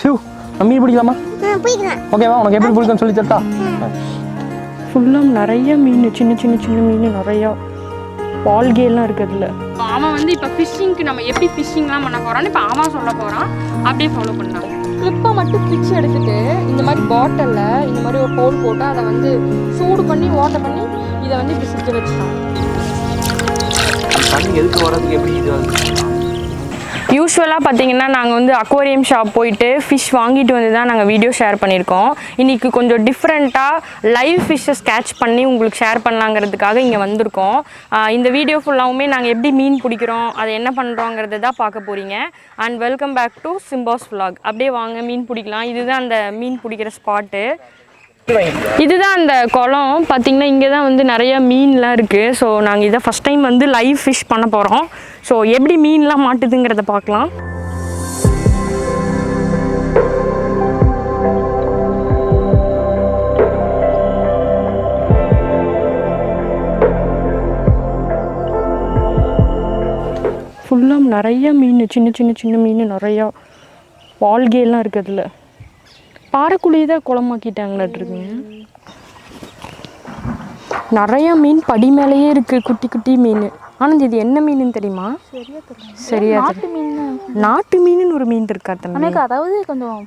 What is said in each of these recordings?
சிவ் மீன் பிடிக்கலாமா? ஓகேவா? உனக்கு எப்படி பிடிக்கும்னு சொல்லி தரட்டா? ஃபுல்லாக நிறைய மீன், சின்ன சின்ன சின்ன மீன் நிறையா பால்கேலாம் இருக்குது அதில். அவன் வந்து இப்போ ஃபிஷ்ஷிங்க்கு நம்ம எப்படி ஃபிஷ்ஷிங்லாம் பண்ண போகிறான்னு இப்போ அவன் சொல்ல போகிறான். அப்படியே ஃபாலோ பண்ணலாம். கிளிப்பை மட்டும் பிச்சு எடுத்துட்டு இந்த மாதிரி பாட்டிலில் இந்த மாதிரி ஒரு ஹோல் போட்டு அதை வந்து சூடு பண்ணி வாட்டர் பண்ணி இதை வந்து இப்படி சிக்க வச்சுட்டான். தண்ணி எதுக்கு வரதுக்கு எப்படி இது? யூஸ்வலாக பார்த்தீங்கன்னா நாங்கள் வந்து அக்வாரியம் ஷாப் போயிட்டு ஃபிஷ் வாங்கிட்டு வந்து தான் நாங்கள் வீடியோ ஷேர் பண்ணியிருக்கோம். இன்றைக்கி கொஞ்சம் டிஃப்ரெண்ட்டாக லைவ் ஃபிஷ்ஷை ஸ்கேட்ச் பண்ணி உங்களுக்கு ஷேர் பண்ணலாங்கிறதுக்காக இங்கே வந்திருக்கோம். இந்த வீடியோ ஃபுல்லாகவுமே நாங்கள் எப்படி மீன் பிடிக்கிறோம், அதை என்ன பண்ணுறோங்கிறத தான் பார்க்க போகிறீங்க. And welcome back to Simba's vlog. அப்படியே வாங்க மீன் பிடிக்கலாம். இதுதான் அந்த மீன் பிடிக்கிற ஸ்பாட்டு. இதுதான் அந்த குளம். பார்த்திங்கன்னா இங்கே தான் வந்து நிறைய மீன்லாம் இருக்குது. ஸோ நாங்கள் இதை ஃபஸ்ட் டைம் வந்து லைவ் ஃபிஷ் பண்ண போகிறோம். ஸோ எப்படி மீன்லாம் மாட்டுதுங்கிறத பார்க்கலாம். ஃபுல்லாக நிறைய மீன், சின்ன சின்ன சின்ன மீன் நிறையா பால்கேலாம் இருக்குது அதில். பாறைக்குழியை தான் குளமாக்கிட்டாங்களாட்ருக்குங்க. நிறையா மீன் படி மேலேயே இருக்குது, குட்டி குட்டி மீன். ஆனால் இது என்ன மீனுன்னு தெரியுமா? சரியா நாட்டு மீனுன்னு ஒரு மீன் இருக்கா தம்பி? அதாவது கொஞ்சம்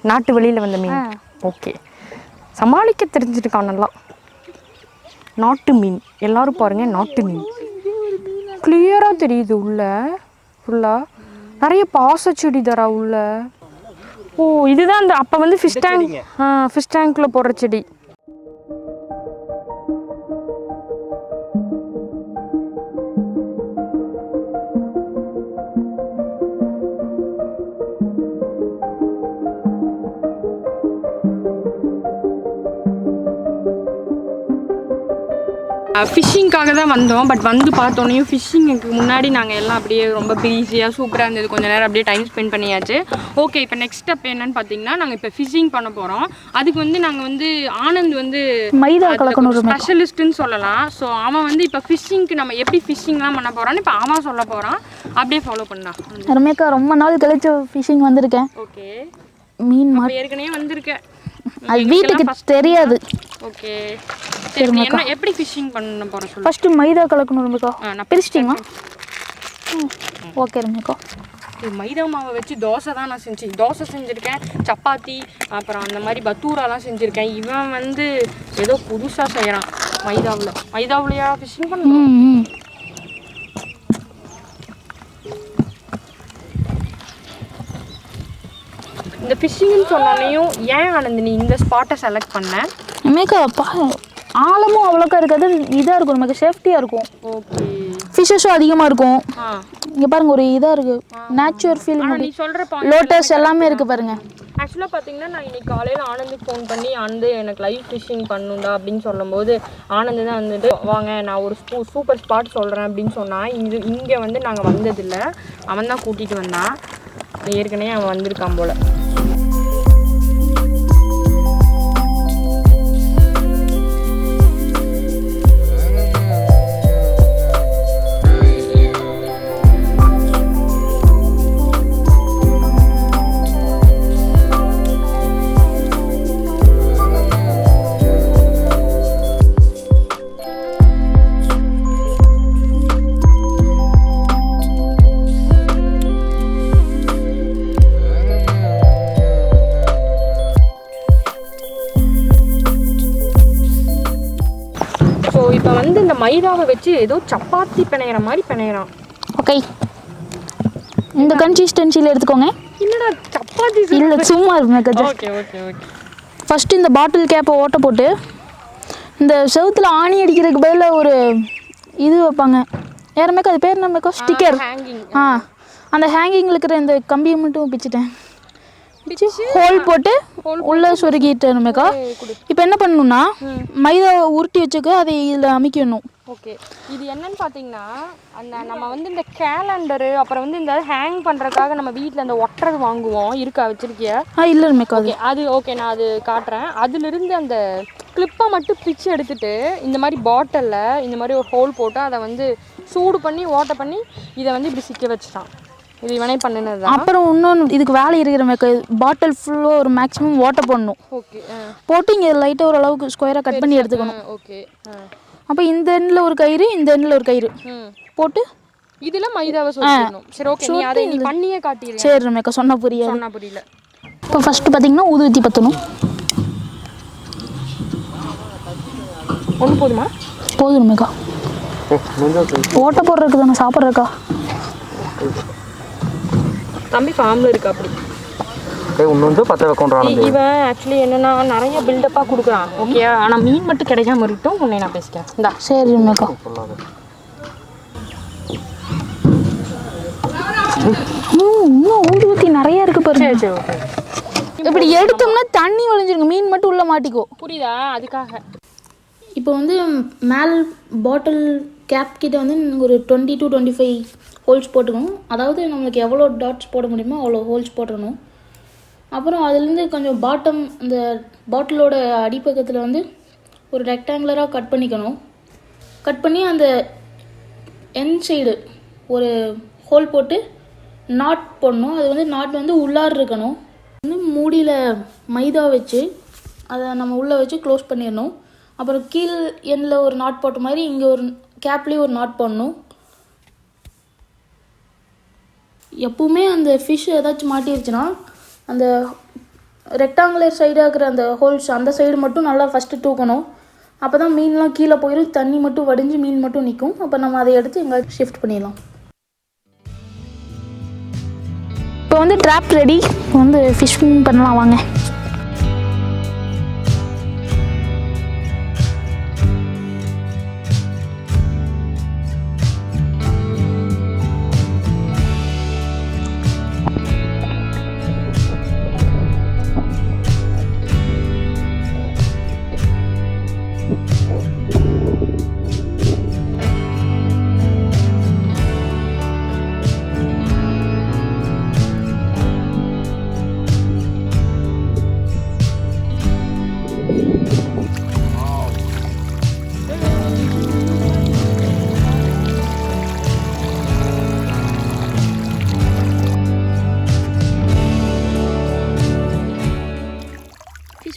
நாட்டு வெளியில் வந்த மீன். ஓகே, சமாளிக்க தெரிஞ்சிருக்கான் நல்லா. நாட்டு மீன் எல்லாரும் பாருங்கள், நாட்டு மீன் கிளியராக தெரியுது. உள்ள ஃபுல்லாக நிறைய பாசச்செடி தரா உள்ள. ஓ, இதுதான் அந்த அப்போ வந்து ஃபிஷ் டேங்க்கில் போடுற செடி. ஃபிஷ்ஷிங்காக தான் வந்தோம். பட் வந்து பார்த்தோன்னையும் ஃபிஷ்ஷிங்க்கு முன்னாடி நாங்கள் எல்லாம் அப்படியே ரொம்ப ஈஸியாக சூப்பராக இருந்தது. கொஞ்சம் நேரம் அப்படியே டைம் ஸ்பெண்ட் பண்ணியாச்சு. ஓகே, இப்போ நெக்ஸ்ட் ஸ்டெப் என்னன்னு பார்த்தீங்கன்னா நாங்கள் இப்போ ஃபிஷ்ஷிங் பண்ண போகிறோம். அதுக்கு வந்து நாங்கள் வந்து ஆனந்த் வந்து மைதா கலக்கணும் ஸ்பெஷலிஸ்ட்டுன்னு சொல்லலாம். ஸோ அவன் வந்து இப்போ ஃபிஷ்ஷிங்க்கு நம்ம எப்படி ஃபிஷ்ஷிங்லாம் பண்ண போகிறான்னு இப்போ அவன் சொல்ல போகிறான். அப்படியே ஃபாலோ பண்ணலாம். ரம்யாக்கா, ரொம்ப நாள் கழிச்சு ஃபிஷ்ஷிங் வந்திருக்கேன். ஓகே, மீன் ஏற்கனவே வந்திருக்கேன். அது வீட்டுக்கு தெரியாது. ஓகே, என்ன எப்படி ஃபிஷ்ஷிங் பண்ண போகிறோம் சொல்லு. ஃபர்ஸ்ட் மைதா கலக்கணும் ரம்யாக்கா. நான் பிரிச்சிட்டிங்களா? ஓகே ரம்யாக்கா. மைதா மாவை வச்சு தோசை தான் நான் தோசை செஞ்சுருக்கேன், சப்பாத்தி, அப்புறம் அந்த மாதிரி பத்தூராலாம் செஞ்சுருக்கேன். இவன் வந்து ஏதோ புதுசாக செய்கிறான் மைதாவுலையா ஃபிஷ்ஷிங் பண்ணுறோம். இந்த ஃபிஷ்ஷிங்னு சொன்னாலையும் ஏன் ஆனந்த் நீ இந்த ஸ்பாட்டை செலக்ட் பண்ண? ரம்யாக்கா, ஆழமும் அவ்வளோக்கா இருக்காது, இதாக இருக்கும், நமக்கு சேஃப்டியாக இருக்கும். ஓகே, ஃபிஷ்ஷஸும் அதிகமாக இருக்கும். இங்கே பாருங்க, ஒரு இதாக இருக்குது, நேச்சுரல் ஃபீலிங். நீ சொல்கிற லோட்டஸ் எல்லாமே இருக்குது பாருங்க. ஆக்சுவலாக பார்த்தீங்கன்னா நான் இன்னைக்கு காலையில் ஆனந்துக்கு ஃபோன் பண்ணி வந்து எனக்கு லைவ் ஃபிஷ்ஷிங் பண்ணணுண்டா அப்படின்னு சொல்லும்போது ஆனந்து தான் வந்துட்டு வாங்க நான் ஒரு சூப்பர் ஸ்பாட் சொல்கிறேன் அப்படின்னு சொன்னான். இங்கே வந்து நாங்கள் வந்ததில்லை, அவன் தான் கூட்டிகிட்டு வந்தான். ஏற்கனவே அவன் வந்திருக்கான் போல். இப்போ வந்து இந்த மைதாவை வச்சு ஏதோ சப்பாத்தி பிணையிற மாதிரி பிணையிறான். ஓகே, இந்த கன்சிஸ்டன்சியில் எடுத்துக்கோங்க. என்னடா சப்பாத்தி இல்லை, சும்மா இருக்கும். Okay okay okay. ஃபஸ்ட்டு இந்த பாட்டில் கேப்பை ஓட்ட போட்டு இந்த செவுத்தில் ஆணி அடிக்கிறதுக்கு பதிலாக ஒரு இது வைப்பாங்க. யாருமேக்கா அது பேர் நம்மக்கா ஸ்டிக்கர். அந்த ஹேங்கிங்கில் இருக்கிற இந்த கம்பியை மட்டும் பிச்சுட்டேன். ஹோல் போட்டு உள்ளே சொருகிட்டேன் நம்மக்கா. இப்போ என்ன பண்ணணும்னா மைதாவை உருட்டி வச்சுக்க, அதை இதில் அமைக்கணும். ஓகே, இது என்னன்னு பார்த்தீங்கன்னா அந்த நம்ம வந்து இந்த கேலண்டரு அப்புறம் வந்து இந்த ஹேங் பண்ணுறதுக்காக நம்ம வீட்டில் அந்த ஒட்டுறது வாங்குவோம். இருக்கா, வச்சிருக்கியா? இல்லை நம்மக்கா, அது ஓகே, நான் அது காட்டுறேன். அதுலேருந்து அந்த கிளிப்பை மட்டும் பிச்சு எடுத்துட்டு இந்த மாதிரி பாட்டிலில் இந்த மாதிரி ஒரு ஹோல் போட்டு அதை வந்து சூடு பண்ணி ஓட்ட பண்ணி இதை வந்து இப்படி சிக்க வச்சுட்டான். இது இவனே பண்ணினது. அப்புறம் இன்னொன்று இதுக்கு வேலை இருக்கிற மேக்க பாட்டில் ஃபுல்லாக ஒரு மேக்ஸிமம் ஓட்டை போடணும். ஓகே. போட்டு இங்கே லைட்டாக ஓரளவுக்கு ஸ்கொயராக கட் பண்ணி எடுத்துக்கணும். ஓகே. அப்போ இந்த எண்ணில் ஒரு கயிறு, இந்த எண்ணில் ஒரு கயிறு போட்டு இதுல மைதாவை சொருகணும். சரி ஓகே, நீ அதை நீ பண்ணியே காட்டிடு. சரி ரமேக்கா, சொன்னா புரியல. இப்போ ஃபர்ஸ்ட் பார்த்தீங்கன்னா ஊதுவத்தி பற்றணும். ஒன்று போதுமா? போதும் ரமேக்கா. ஓட்ட போடுறதுக்கு தானே, சாப்பிட்றக்கா. தம்பி ஃபார்மில் இருக்கா அப்படி இன்னொன்று பற்ற வைக்கணும். இவன் ஆக்சுவலி என்னன்னா நிறைய பில்டப்பாக கொடுக்குறான். ஓகே, ஆனால் மீன் மட்டும் கிடைக்காம இருக்கட்டும். உன்னை நான் பேசிக்கிறேன். இந்தா. சரி ரமேக்கா. இன்னும் ஊதுவத்தி நிறைய இருக்கு பாருங்க. சரி ஓகே. இப்படி எடுத்தோம்னா தண்ணி வழிஞ்சிருங்க, மீன் மட்டும் உள்ள மாட்டிக்கோ. புரியுதா? அதுக்காக இப்போ வந்து மேல் பாட்டில் கேப் கிட்ட வந்து ஒரு 20 to 25 ஹோல்ஸ் போட்டுக்கணும். அதாவது நம்மளுக்கு எவ்வளோ டாட்ஸ் போட முடியுமோ அவ்வளோ ஹோல்ஸ் போட்டுடணும். அப்புறம் அதுலேருந்து கொஞ்சம் பாட்டம் அந்த பாட்டிலோட அடிப்பக்கத்தில் வந்து ஒரு ரெக்டாங்குலராக கட் பண்ணிக்கணும். கட் பண்ணி அந்த என் சைடு ஒரு ஹோல் போட்டு நாட் போடணும். அது வந்து நாட் வந்து உள்ளார் இருக்கணும். மூடியில் மைதா வச்சு அதை நம்ம உள்ளே வச்சு க்ளோஸ் பண்ணிடணும். அப்புறம் கீழ் எண்ணில் ஒரு நாட் போட்ட மாதிரி இங்கே ஒரு கேப்லேயும் ஒரு நாட் போடணும். எப்பவுமே அந்த ஃபிஷ் ஏதாச்சும் மாட்டிருச்சுன்னா அந்த ரெக்டாங்குலர் சைடாக இருக்கிற அந்த ஹோல்ஸ் அந்த சைடு மட்டும் நல்லா ஃபஸ்ட்டு தூக்கணும். அப்போ தான் மீன்லாம் கீழே போயிடும், தண்ணி மட்டும் வடிஞ்சு மீன் மட்டும் நிற்கும். அப்போ நம்ம அதை எடுத்து எங்கேயாச்சும் ஷிஃப்ட் பண்ணிடலாம். இப்போ வந்து ட்ராப் ரெடி. வந்து ஃபிஷ் பண்ணலாம் வாங்க.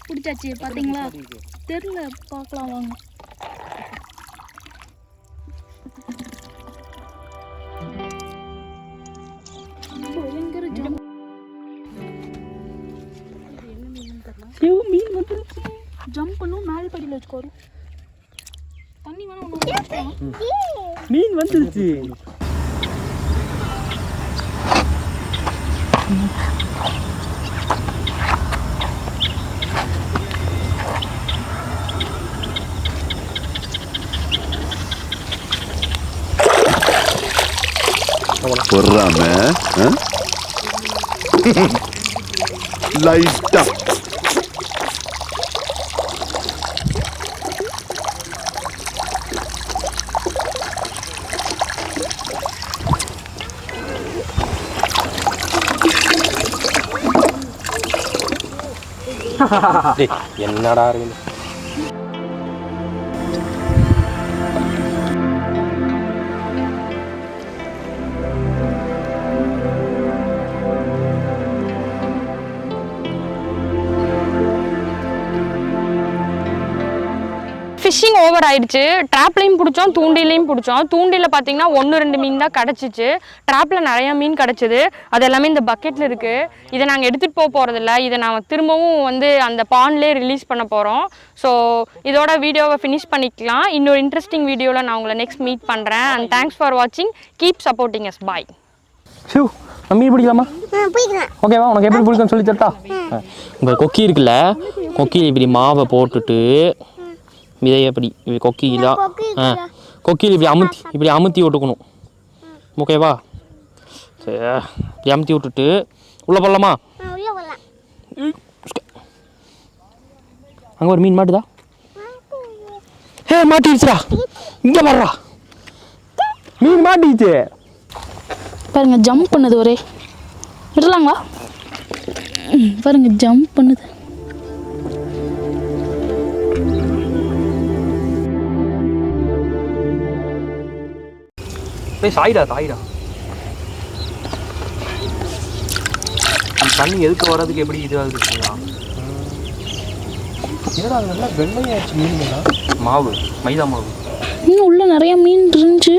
பிடிச்சாச்சு பார்த்தீங்களா? தெரியல, பார்க்கலாம் வாங்க. மீன் வந்து ஜம்ப் பண்ணும், மேல் படியில் வச்சுக்கோரு. தண்ணி வேணா ஒன்று மீன் வந்துருச்சு. பொறாம லைட்டா என்னடா இருக்கு. ஃபிஷ்ஷிங் ஓவர் ஆயிடுச்சு. ட்ராப்லையும் பிடிச்சோம், தூண்டிலையும் பிடிச்சோம். தூண்டியில் பார்த்தீங்கன்னா 1-2 மீன் தான் கிடச்சிச்சு. ட்ராப்பில் நிறையா மீன் கிடச்சிது. அது எல்லாமே இந்த பக்கெட்டில் இருக்குது. இதை நாங்கள் எடுத்துகிட்டு போகிறதில்ல. இதை நான் திரும்பவும் வந்து அந்த பாண்ட்லேயே ரிலீஸ் பண்ண போகிறோம். ஸோ இதோட வீடியோவை ஃபினிஷ் பண்ணிக்கலாம். இன்னொரு இன்ட்ரெஸ்டிங் வீடியோவில் நான் உங்களை நெக்ஸ்ட் மீட் பண்ணுறேன். அண்ட் தேங்க்ஸ் ஃபார் வாட்சிங். Keep supporting us. Bye. Shiv, நம்ம மீன் பிடிக்கலாமா? ஓகேவா? உனக்கு எப்படி பிடிக்கும்னு சொல்லி தரட்டா? உங்கள் கொக்கி இருக்குல்ல, கொக்கியில் இப்படி மாவை போட்டுட்டு இதை எப்படி இப்படி கொக்கியில் கொக்கியில் இப்படி அமுத்தி விட்டுக்கணும். ஓகேவா? சரி, இப்படி அமுத்தி விட்டுட்டு உள்ளே போடலாமா? அங்கே ஒரு மீன் மாட்டுதா? மாட்டிடுச்சுடா. இங்கே வர்றா, மீன் மாட்டிடுச்சு பாருங்க. ஜம்ப் பண்ணுது. ஒரே விடலாங்களா? பாருங்க, ஜம்ப் பண்ணுது. சாயிடா தாயிடா. தண்ணி எதுக்கு வர்றதுக்கு எப்படி இதுவாக இருக்குங்களா? என்னடா அது நல்லா வெள்ளையாச்சு மீனுங்களா? மாவு, மைதா மாவு. இன்னும் உள்ள நிறைய மீன் இருந்துச்சு.